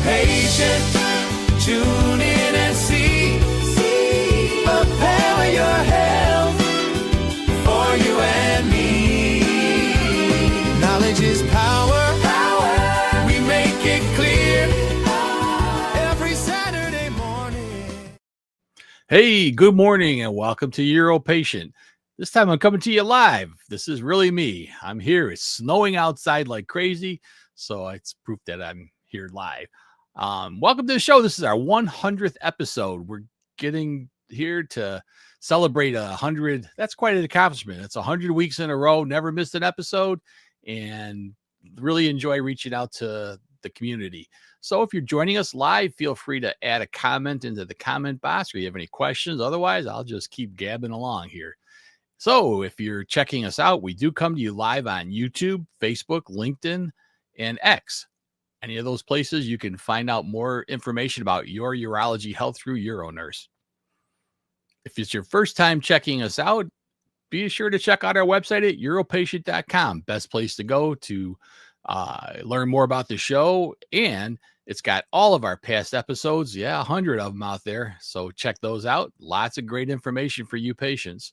patient. Tune in and see. Prepare your health for you and me. Knowledge is power. We make it clear every Saturday morning. Hey, good morning and welcome to UroPatient. This time I'm coming to you live. This is really me. I'm here. It's snowing outside like crazy, so it's proof that I'm here live. Welcome to the show. This is our 100th episode. We're getting here to celebrate 100. That's quite an accomplishment. It's 100 weeks in a row, never missed an episode, and really enjoy reaching out to the community. So if you're joining us live, feel free to add a comment into the comment box or you have any questions. Otherwise, I'll just keep gabbing along here. So if you're checking us out, we do come to you live on YouTube, Facebook, LinkedIn, and X. Any of those places, you can find out more information about your urology health through UroNurse. If it's your first time checking us out, be sure to check out our website at UroPatient.com. Best place to go to learn more about the show. And it's got all of our past episodes. Yeah, 100 of them out there. So check those out. Lots of great information for you patients.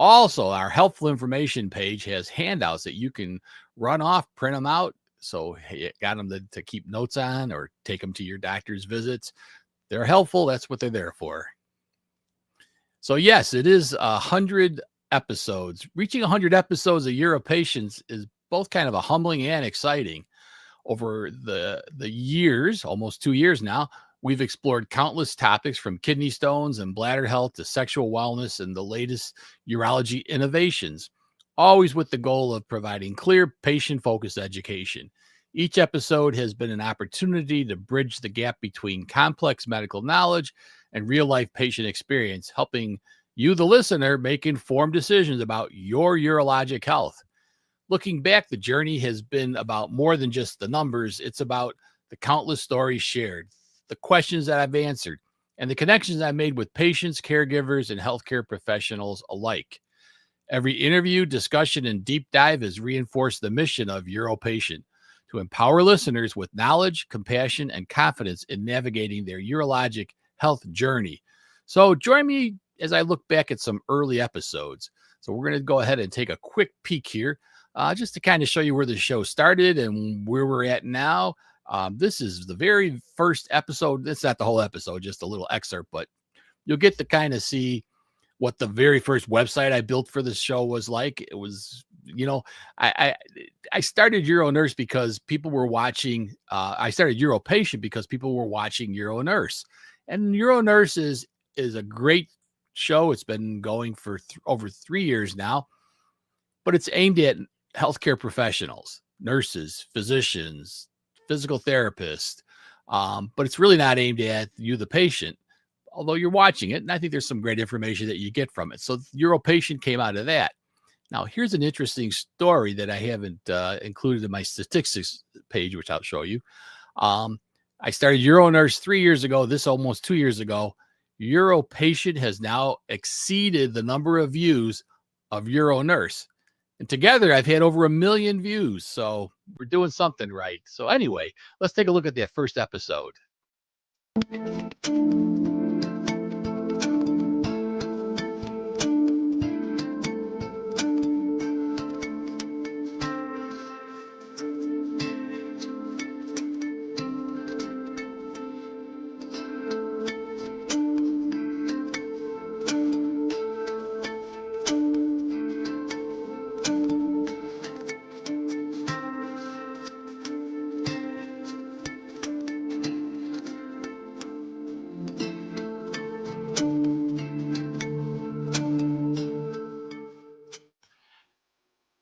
Also, our helpful information page has handouts that you can run off, print them out. So you got them to keep notes on or take them to your doctor's visits. They're helpful. That's what they're there for. So yes, it is 100 episodes. Reaching 100 episodes of UroPatient is both kind of a humbling and exciting. Over the years, almost 2 years now, we've explored countless topics from kidney stones and bladder health to sexual wellness and the latest urology innovations, always with the goal of providing clear, patient-focused education. Each episode has been an opportunity to bridge the gap between complex medical knowledge and real-life patient experience, helping you, the listener, make informed decisions about your urologic health. Looking back, the journey has been about more than just the numbers. It's about the countless stories shared, the questions that I've answered, and the connections I've made with patients, caregivers, and healthcare professionals alike. Every interview, discussion, and deep dive has reinforced the mission of UroPatient to empower listeners with knowledge, compassion, and confidence in navigating their urologic health journey. So join me as I look back at some early episodes. So we're going to go ahead and take a quick peek here just to kind of show you where the show started and where we're at now. This is the very first episode. It's not the whole episode, just a little excerpt, but you'll get to kind of see what the very first website I built for this show was like. It was, I started UroNurse because people were watching. I started UroPatient because people were watching UroNurse, and UroNurse is a great show. It's been going for over 3 years now, but it's aimed at healthcare professionals, nurses, physicians, physical therapists, but it's really not aimed at you, the patient, although you're watching it. And I think there's some great information that you get from it. So UroPatient came out of that. Now, here's an interesting story that I haven't included in my statistics page, which I'll show you. I started UroNurse 3 years ago, this almost 2 years ago. UroPatient has now exceeded the number of views of UroNurse. And together, I've had over 1 million views. So we're doing something right. So anyway, let's take a look at that first episode.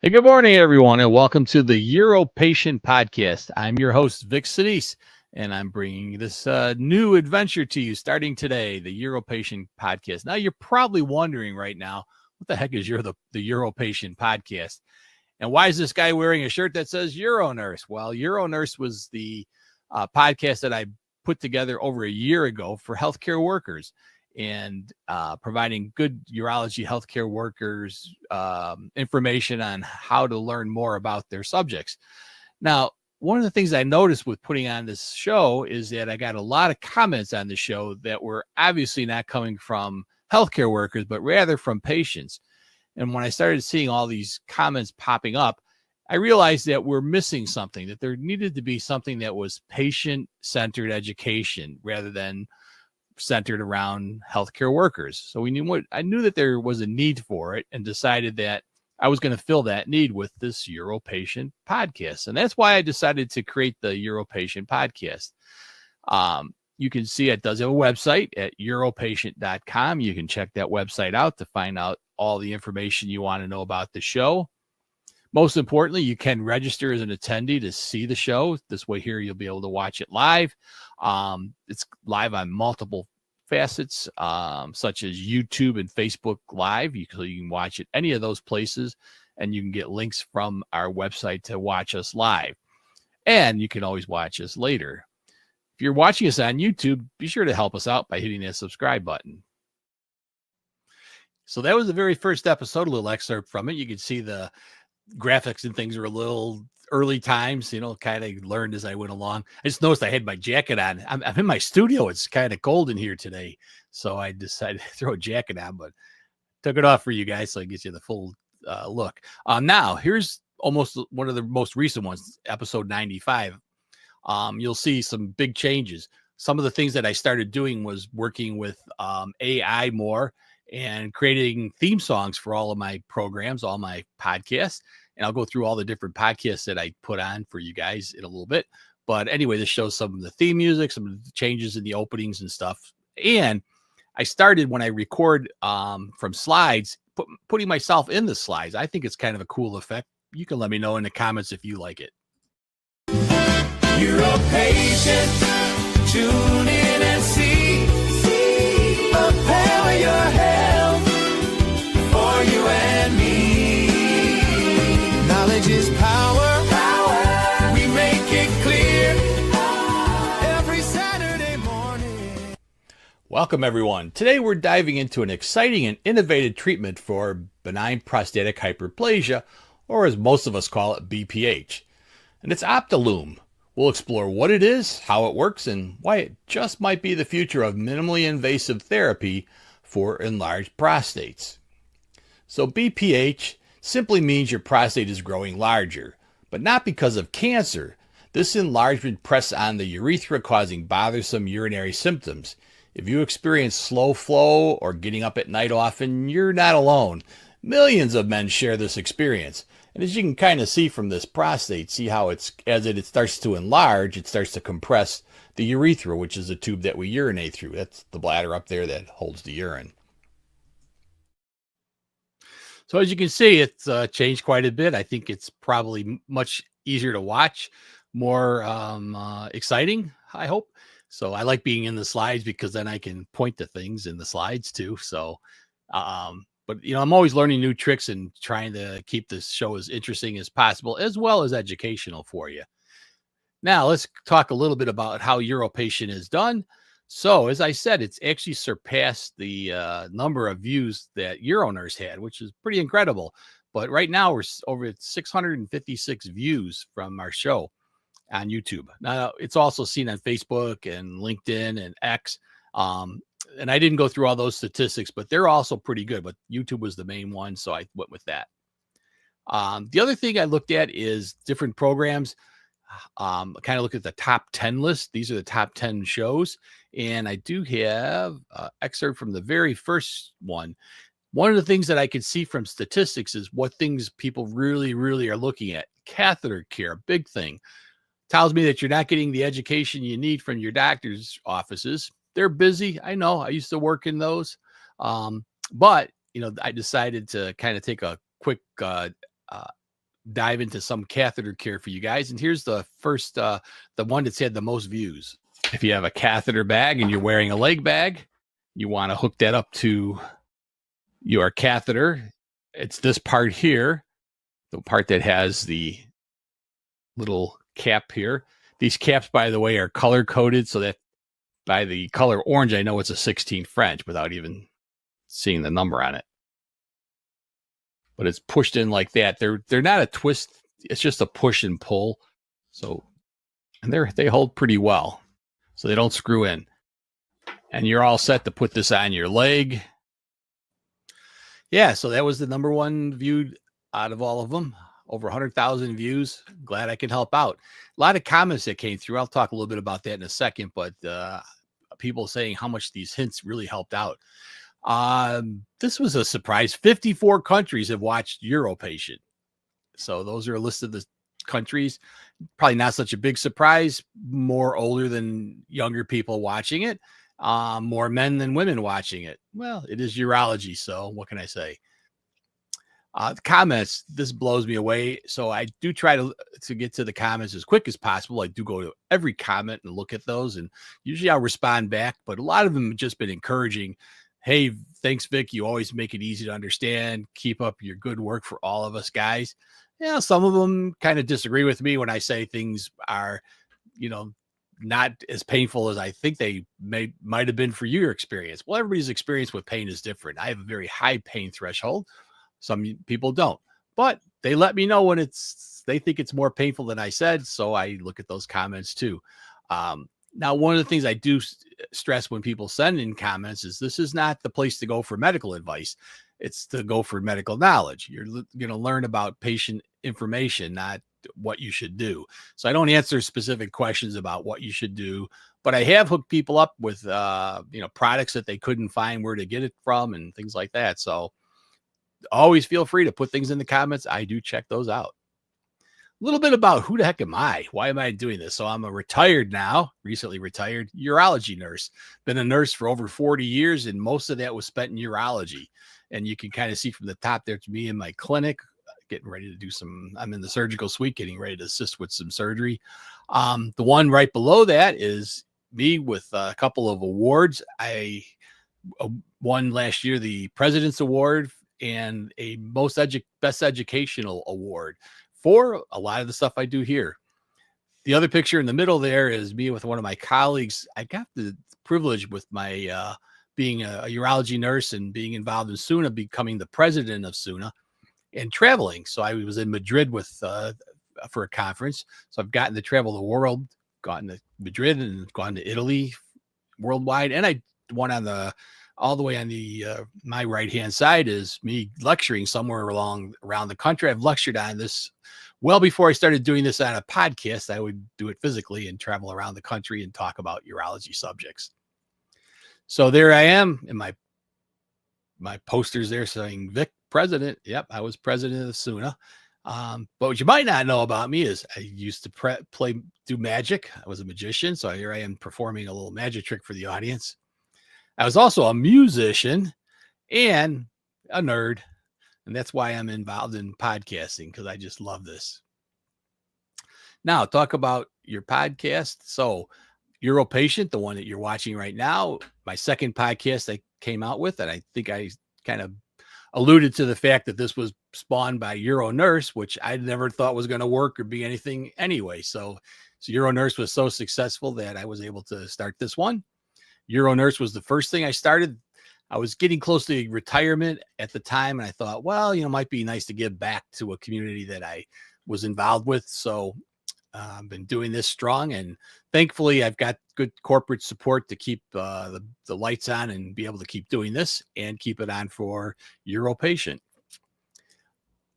Hey, good morning, everyone, and welcome to the UroPatient podcast. I'm your host, Vic Senese, and I'm bringing this new adventure to you starting today, the UroPatient podcast. Now, you're probably wondering right now, what the heck is the UroPatient podcast? And why is this guy wearing a shirt that says UroNurse? Well, UroNurse was the podcast that I put together over a year ago for healthcare workers, and providing good urology healthcare workers information on how to learn more about their subjects. Now, one of the things I noticed with putting on this show is that I got a lot of comments on the show that were obviously not coming from healthcare workers, but rather from patients. And when I started seeing all these comments popping up, I realized that we're missing something, that there needed to be something that was patient-centered education rather than centered around healthcare workers. So I knew that there was a need for it, and decided that I was going to fill that need with this UroPatient podcast. And that's why I decided to create the UroPatient podcast. You can see it does have a website at uropatient.com. You can check that website out to find out all the information you want to know about the show. Most importantly, you can register as an attendee to see the show. This way here, you'll be able to watch it live. It's live on multiple facets, such as YouTube and Facebook Live. You can watch it any of those places, and you can get links from our website to watch us live. And you can always watch us later. If you're watching us on YouTube, be sure to help us out by hitting that subscribe button. So that was the very first episode, a little excerpt from it. You can see the graphics and things are a little early times, kind of learned as I went along. I just noticed I had my jacket on. I'm in my studio. It's kind of cold in here today. So I decided to throw a jacket on, but took it off for you guys so I get you the full look. Now, here's almost one of the most recent ones, episode 95. You'll see some big changes. Some of the things that I started doing was working with AI more and creating theme songs for all of my programs, all my podcasts. And I'll go through all the different podcasts that I put on for you guys in a little bit. But anyway, this shows some of the theme music, some of the changes in the openings and stuff. And I started, when I record from slides, putting myself in the slides. I think it's kind of a cool effect. You can let me know in the comments if you like it. You're a patient. Tune in and see. Prepare your health for you and me. Knowledge is power. Power. We make it clear every Saturday morning. Welcome, everyone. Today we're diving into an exciting and innovative treatment for benign prostatic hyperplasia, or as most of us call it, BPH. And it's Optilume. We'll explore what it is, how it works, and why it just might be the future of minimally invasive therapy for enlarged prostates. So BPH simply means your prostate is growing larger, but not because of cancer. This enlargement presses on the urethra, causing bothersome urinary symptoms. If you experience slow flow or getting up at night often, you're not alone. Millions of men share this experience. And as you can kind of see from this prostate, see how as it starts to enlarge, it starts to compress the urethra, which is the tube that we urinate through. That's the bladder up there that holds the urine. So as you can see, it's changed quite a bit. I think it's probably much easier to watch, more exciting, I hope. So I like being in the slides because then I can point to things in the slides too. So, but, I'm always learning new tricks and trying to keep this show as interesting as possible, as well as educational for you. Now, let's talk a little bit about how UroPatient is done. So, as I said, it's actually surpassed the number of views that UroNurse had, which is pretty incredible. But right now, we're over at 656 views from our show on YouTube. Now, it's also seen on Facebook and LinkedIn and X. And I didn't go through all those statistics, but they're also pretty good. But YouTube was the main one, so I went with that. The other thing I looked at is different programs. Kind of look at the top 10 list. These are the top 10 shows. And I do have an excerpt from the very first one. One of the things that I could see from statistics is what things people really, really are looking at. Catheter care, big thing. Tells me that you're not getting the education you need from your doctor's offices. They're busy. I know. I used to work in those. But, I decided to kind of take a quick dive into some catheter care for you guys. And here's the first, the one that's had the most views. If you have a catheter bag and you're wearing a leg bag, you want to hook that up to your catheter. It's this part here, the part that has the little cap here. These caps, by the way, are color coded so that by the color orange, I know it's a 16 French without even seeing the number on it. But it's pushed in like that. They're not a twist. It's just a push and pull. So and they hold pretty well, so they don't screw in. And you're all set to put this on your leg. Yeah, so that was the number one viewed out of all of them. Over 100,000 views. Glad I could help out. A lot of comments that came through. I'll talk a little bit about that in a second, but people saying how much these hints really helped out. This was a surprise. 54 countries have watched UroPatient. So those are a list of the countries. Probably not such a big surprise. More older than younger people watching it. More men than women watching it. Well, it is urology, so what can I say? The comments, this blows me away. So I do try to get to the comments as quick as possible. I do go to every comment and look at those, and usually I'll respond back, but a lot of them have just been encouraging. Hey, thanks, Vic. You always make it easy to understand. Keep up your good work for all of us guys. Yeah, some of them kind of disagree with me when I say things are, not as painful as I think they might have been for your experience. Well, everybody's experience with pain is different. I have a very high pain threshold. Some people don't, but they let me know when they think it's more painful than I said. So I look at those comments too. Now, one of the things I do stress when people send in comments is this is not the place to go for medical advice. It's to go for medical knowledge. You're going to learn about patient information, not what you should do. So I don't answer specific questions about what you should do, but I have hooked people up with, products that they couldn't find where to get it from and things like that. So always feel free to put things in the comments. I do check those out. A little bit about who the heck am I? Why am I doing this? So I'm a recently retired urology nurse. Been a nurse for over 40 years, and most of that was spent in urology. And you can kind of see from the top there, it's me in my clinic, getting ready to do I'm in the surgical suite, getting ready to assist with some surgery. The one right below that is me with a couple of awards. I won last year the President's Award and a best educational award for a lot of the stuff I do here. The other picture in the middle there is me with one of my colleagues. I got the privilege with my being a urology nurse and being involved in SUNA, becoming the president of SUNA and traveling. So I was in Madrid for a conference. So I've gotten to travel the world, gotten to Madrid and gone to Italy worldwide. And I went all the way on my right-hand side is me lecturing somewhere around the country. I've lectured on this well before I started doing this on a podcast. I would do it physically and travel around the country and talk about urology subjects. So there I am in my posters there saying Vic President. Yep, I was president of SUNA. But what you might not know about me is I used to do magic. I was a magician. So here I am performing a little magic trick for the audience. I was also a musician and a nerd. And that's why I'm involved in podcasting, because I just love this. Now, talk about your podcast. So, UroPatient, the one that you're watching right now, my second podcast I came out with, and I think I kind of alluded to the fact that this was spawned by UroNurse, which I never thought was going to work or be anything anyway. So UroNurse was so successful that I was able to start this one. UroNurse was the first thing I started. I was getting close to retirement at the time, and I thought, well, it might be nice to give back to a community that I was involved with. So I've been doing this strong, and thankfully I've got good corporate support to keep the lights on and be able to keep doing this and keep it on for UroPatient.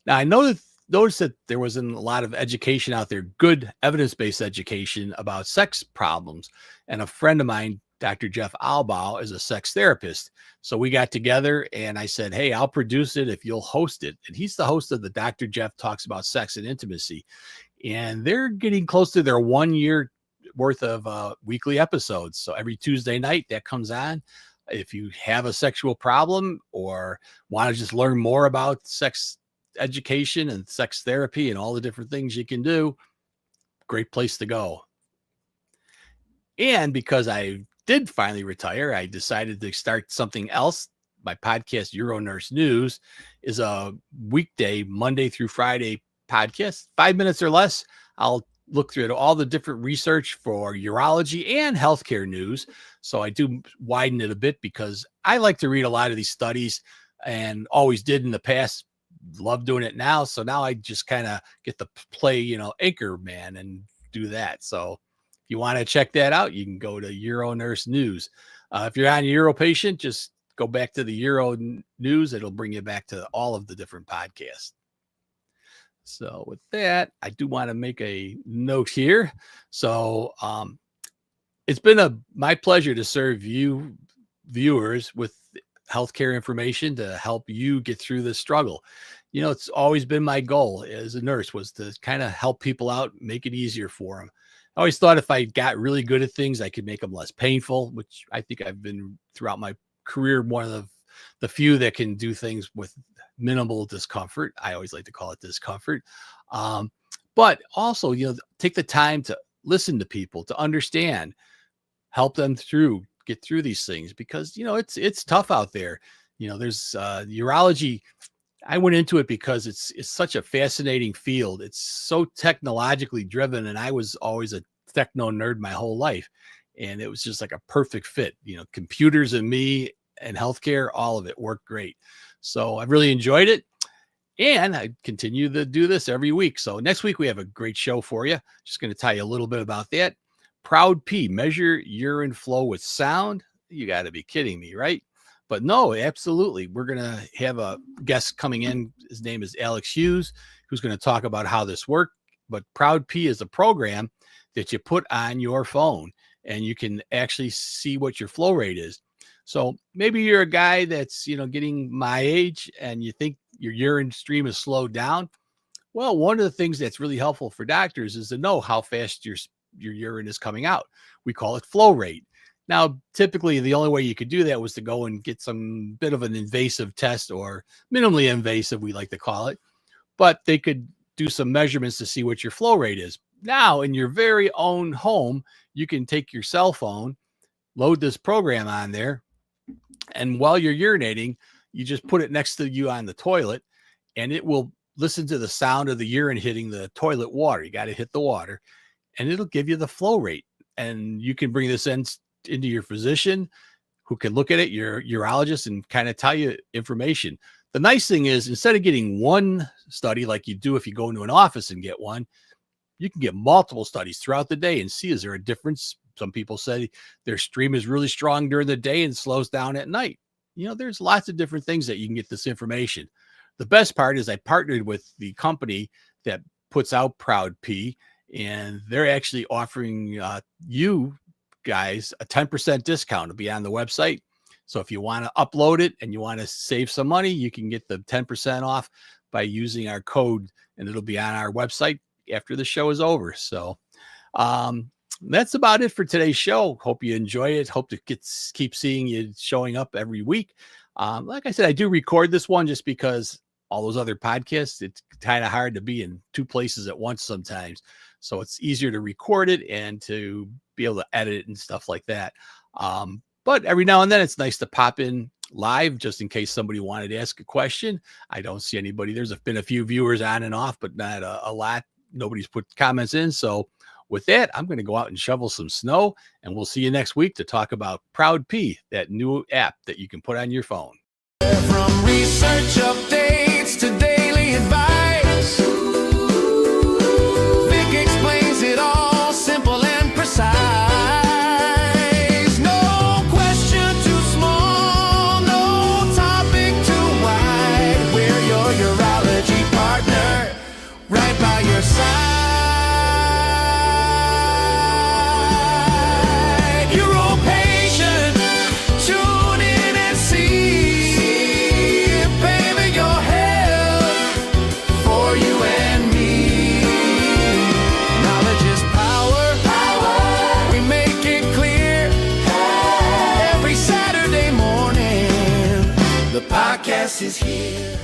Now, I noticed that there wasn't a lot of education out there, good evidence-based education about sex problems. And a friend of mine, Dr. Jeff Albaugh, is a sex therapist. So we got together and I said, hey, I'll produce it if you'll host it. And he's the host of the Dr. Jeff Talks About Sex and Intimacy. And they're getting close to their 1 year worth of weekly episodes. So every Tuesday night that comes on. If you have a sexual problem or want to just learn more about sex education and sex therapy and all the different things you can do, great place to go. And because I did finally retire, I decided to start something else. My podcast, UroNurse News, is a weekday, Monday through Friday podcast, 5 minutes or less. I'll look through all the different research for urology and healthcare news. So I do widen it a bit because I like to read a lot of these studies and always did in the past. Love doing it now. So now I just kind of get to play, anchor man and do that. So If you want to check that out, you can go to Euro Nurse News. If you're on UroPatient, just go back to the Euro News. It'll bring you back to all of the different podcasts. So with that, I do want to make a note here. So it's been my pleasure to serve you viewers with healthcare information to help you get through this struggle. It's always been my goal as a nurse was to kind of help people out, make it easier for them. I always thought if I got really good at things, I could make them less painful, which I think I've been throughout my career, one of the few that can do things with minimal discomfort. I always like to call it discomfort. But also, take the time to listen to people, to understand, help them get through these things, because, it's tough out there. There's urology. I went into it because it's such a fascinating field. It's so technologically driven, and I was always a techno nerd my whole life, and it was just like a perfect fit. Computers and me and healthcare, all of it worked great. So I really enjoyed it, and I continue to do this every week. So next week we have a great show for you. Just going to tell you a little bit about that. Proud P, measure urine flow with sound. You got to be kidding me, right? But no, absolutely. We're going to have a guest coming in. His name is Alex Hughes, who's going to talk about how this works. But Proud P is a program that you put on your phone, and you can actually see what your flow rate is. So maybe you're a guy that's, getting my age, and you think your urine stream is slowed down. Well, one of the things that's really helpful for doctors is to know how fast your urine is coming out. We call it flow rate. Now, typically, the only way you could do that was to go and get some bit of an invasive test, or minimally invasive, we like to call it. But they could do some measurements to see what your flow rate is. Now, in your very own home, you can take your cell phone, load this program on there, and while you're urinating, you just put it next to you on the toilet, and it will listen to the sound of the urine hitting the toilet water. You got to hit the water, and it'll give you the flow rate. And you can bring this into your physician, who can look at it, your urologist, and kind of tell you information. The nice thing is, instead of getting one study like you do if you go into an office and get one, you can get multiple studies throughout the day and see, is there a difference? Some people say their stream is really strong during the day and slows down at night. There's lots of different things that you can get this information. The best part is I partnered with the company that puts out Proud P, and they're actually offering you guys a 10% discount to be on the website. So if you want to upload it and you want to save some money, you can get the 10% off by using our code, and it'll be on our website after the show is over. So that's about it for today's show. Hope you enjoy it. Hope to keep seeing you showing up every week. Like I said, I do record this one just because all those other podcasts, it's kind of hard to be in two places at once sometimes. So it's easier to record it and to be able to edit it and stuff like that. But every now and then it's nice to pop in live just in case somebody wanted to ask a question. I don't see anybody. There's been a few viewers on and off, but not a lot. Nobody's put comments in. So with that, I'm going to go out and shovel some snow, and we'll see you next week to talk about Proud P, that new app that you can put on your phone. From research updates to daily advice, Vic explains it all simple and precise. No question too small, no topic too wide. We're your urology partner, right by your side. UroPatient, tune in and see, paving your health for you and me. Knowledge is power, we make it clear. Every Saturday morning, the podcast is here.